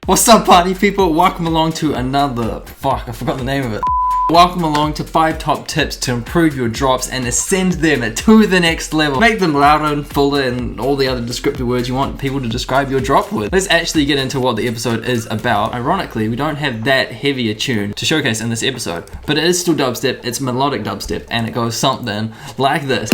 What's up, party people? Welcome along to another... Fuck, I forgot the name of it. Welcome along to 5 top tips to improve your drops and ascend them to the next level. Make them louder and fuller and all the other descriptive words you want people to describe your drop with. Let's actually get into what the episode is about. Ironically, we don't have that heavy a tune to showcase in this episode, but it is still dubstep, it's melodic dubstep, and it goes something like this.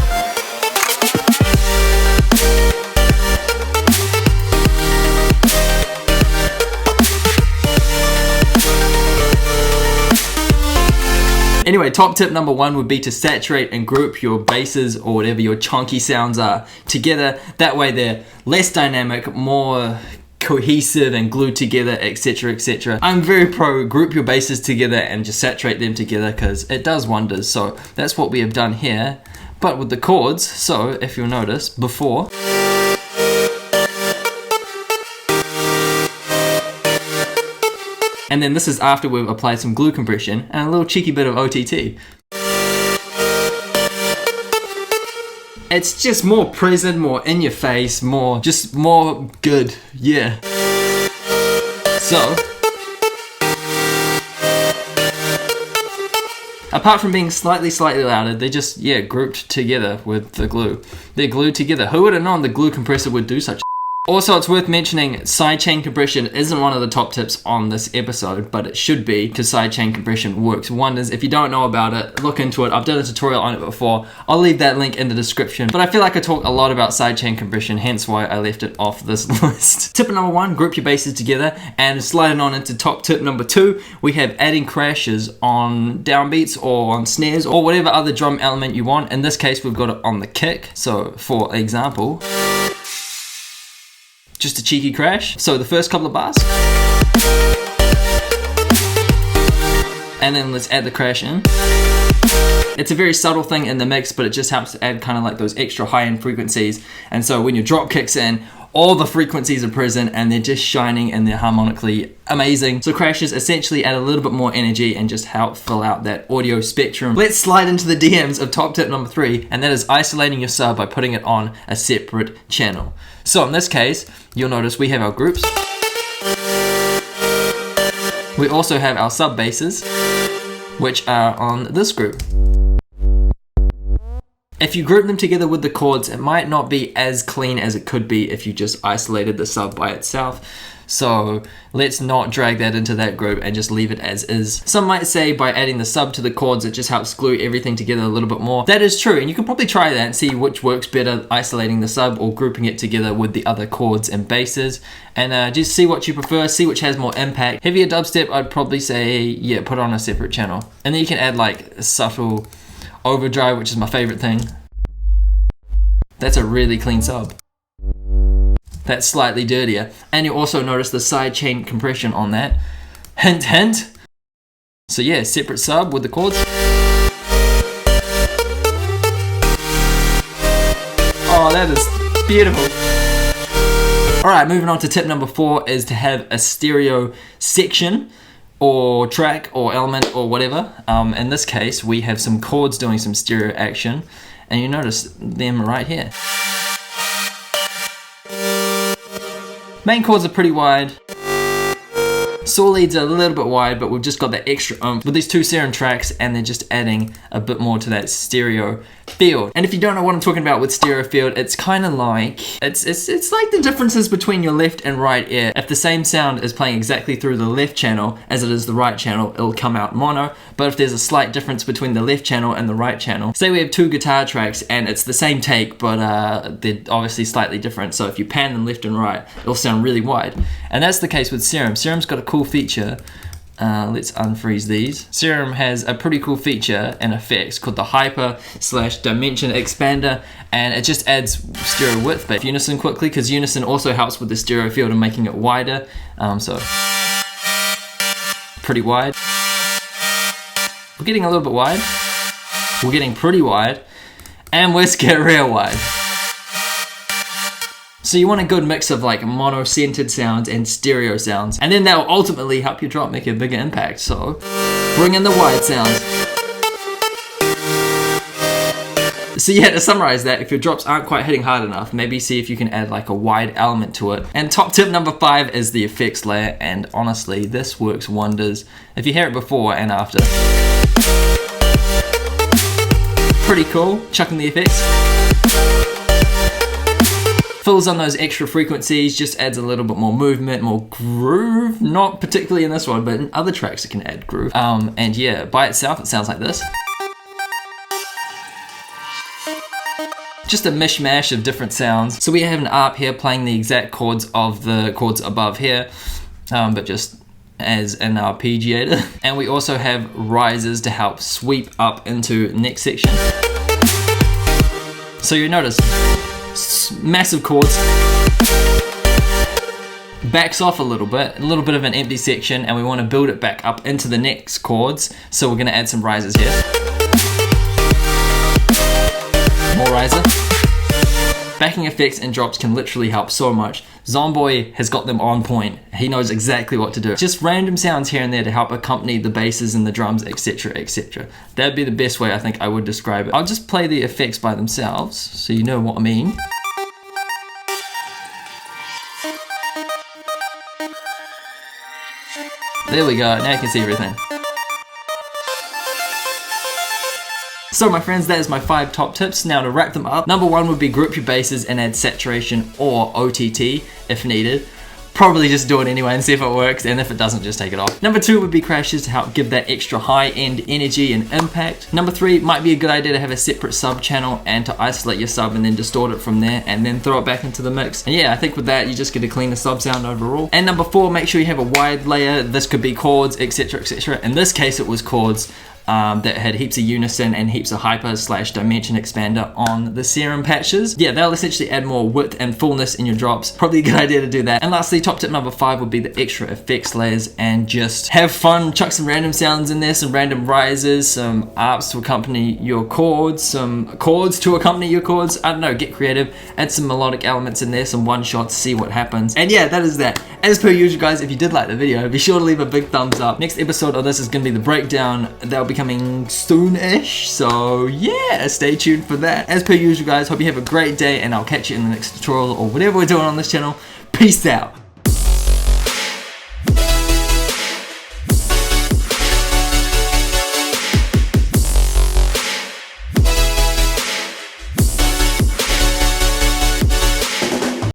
Anyway, top tip number 1 would be to saturate and group your basses or whatever your chunky sounds are together. That way they're less dynamic, more cohesive and glued together, etc, etc. I'm very pro group your basses together and just saturate them together because it does wonders. So that's what we have done here, but with the chords. So if you'll notice, before, and then this is after we've applied some glue compression and a little cheeky bit of OTT. It's just more present, more in your face, more good, yeah. So, apart from being slightly louder, they're just, grouped together with the glue. They're glued together. Who would have known the glue compressor would do such? Also, it's worth mentioning sidechain compression isn't one of the top tips on this episode, but it should be because sidechain compression works wonders. If you don't know about it, look into it. I've done a tutorial on it before. I'll leave that link in the description. But I feel like I talk a lot about sidechain compression, hence why I left it off this list. Tip number 1, group your basses together. And sliding on into top tip number 2, we have adding crashes on downbeats or on snares or whatever other drum element you want. In this case, we've got it on the kick. So for example, just a cheeky crash. So the first couple of bars. And then let's add the crash in. It's a very subtle thing in the mix, but it just helps to add kind of like those extra high-end frequencies. And so when your drop kicks in, all the frequencies are present and they're just shining and they're harmonically amazing. So crashes essentially add a little bit more energy and just help fill out that audio spectrum. Let's slide into the DMs of top tip number 3, and that is isolating your sub by putting it on a separate channel. So in this case, you'll notice we have our groups. We also have our sub basses, which are on this group. If you group them together with the chords, it might not be as clean as it could be if you just isolated the sub by itself. So let's not drag that into that group and just leave it as is. Some might say by adding the sub to the chords, it just helps glue everything together a little bit more. That is true, and you can probably try that and see which works better, isolating the sub or grouping it together with the other chords and basses. And just see what you prefer, see which has more impact. Heavier dubstep, I'd probably say, put on a separate channel. And then you can add like a subtle overdrive, which is my favorite thing. That's a really clean sub. That's slightly dirtier. And you also notice the sidechain compression on that. Hint, hint. So separate sub with the chords. Oh, that is beautiful. Alright, moving on to tip number 4 is to have a stereo section or track or element or whatever. In this case, we have some chords doing some stereo action, and you notice them right here. Main chords are pretty wide. Saw leads are a little bit wide, but we've just got that extra oomph with these 2 serum tracks, and they're just adding a bit more to that stereo field. And if you don't know what I'm talking about with stereo field, it's kind of like, it's like the differences between your left and right ear. If the same sound is playing exactly through the left channel as it is the right channel, it'll come out mono. But if there's a slight difference between the left channel and the right channel, say we have 2 guitar tracks and it's the same take, but they're obviously slightly different. So if you pan them left and right, it'll sound really wide. And that's the case with Serum. Serum's got a cool feature. Let's unfreeze these. Serum has a pretty cool feature and effects called the Hyper/Dimension Expander, and it just adds stereo width but unison quickly, because unison also helps with the stereo field and making it wider. So pretty wide. We're getting a little bit wide. We're getting pretty wide, and let's get real wide. So you want a good mix of like mono-centered sounds and stereo sounds, and then that will ultimately help your drop make a bigger impact. So bring in the wide sounds. So yeah, to summarize that, if your drops aren't quite hitting hard enough, maybe see if you can add like a wide element to it. And top tip number 5 is the effects layer, and honestly, this works wonders. If you hear it before and after. Pretty cool, chucking the effects. Fills on those extra frequencies, just adds a little bit more movement, more groove. Not particularly in this one, but in other tracks it can add groove. And yeah, by itself it sounds like this. Just a mishmash of different sounds. So we have an ARP here playing the exact chords of the chords above here, but just as an arpeggiator. And we also have risers to help sweep up into next section. So you notice, massive chords, backs off a little bit of an empty section, and we want to build it back up into the next chords. So we're going to add some risers here. More riser. Backing effects and drops can literally help so much. Zomboy has got them on point. He knows exactly what to do. Just random sounds here and there to help accompany the basses and the drums, etc, etc. That'd be the best way I think I would describe it. I'll just play the effects by themselves so you know what I mean. There we go, now you can see everything. So my friends, that is my 5 top tips. Now to wrap them up, number 1 would be group your basses and add saturation or OTT if needed. Probably just do it anyway and see if it works, and if it doesn't, just take it off. Number 2 would be crashes to help give that extra high-end energy and impact. Number 3 might be a good idea to have a separate sub channel and to isolate your sub and then distort it from there and then throw it back into the mix. And yeah, I think with that you just get a cleaner sub sound overall. And number 4, make sure you have a wide layer. This could be chords, etc, etc. In this case it was chords. That had heaps of unison and heaps of hyper/dimension expander on the serum patches. Yeah, they'll essentially add more width and fullness in your drops. Probably a good idea to do that. And lastly, top tip number 5 would be the extra effects layers, and just have fun. Chuck some random sounds in there, some random risers, some ARPs to accompany your chords, some chords to accompany your chords. I don't know, get creative. Add some melodic elements in there, some one-shots, see what happens. And yeah, that is that. As per usual, guys, if you did like the video, be sure to leave a big thumbs up. Next episode of this is going to be the breakdown. That'll be coming soon-ish, so yeah, stay tuned for that. As per usual, guys, hope you have a great day, and I'll catch you in the next tutorial or whatever we're doing on this channel. Peace out.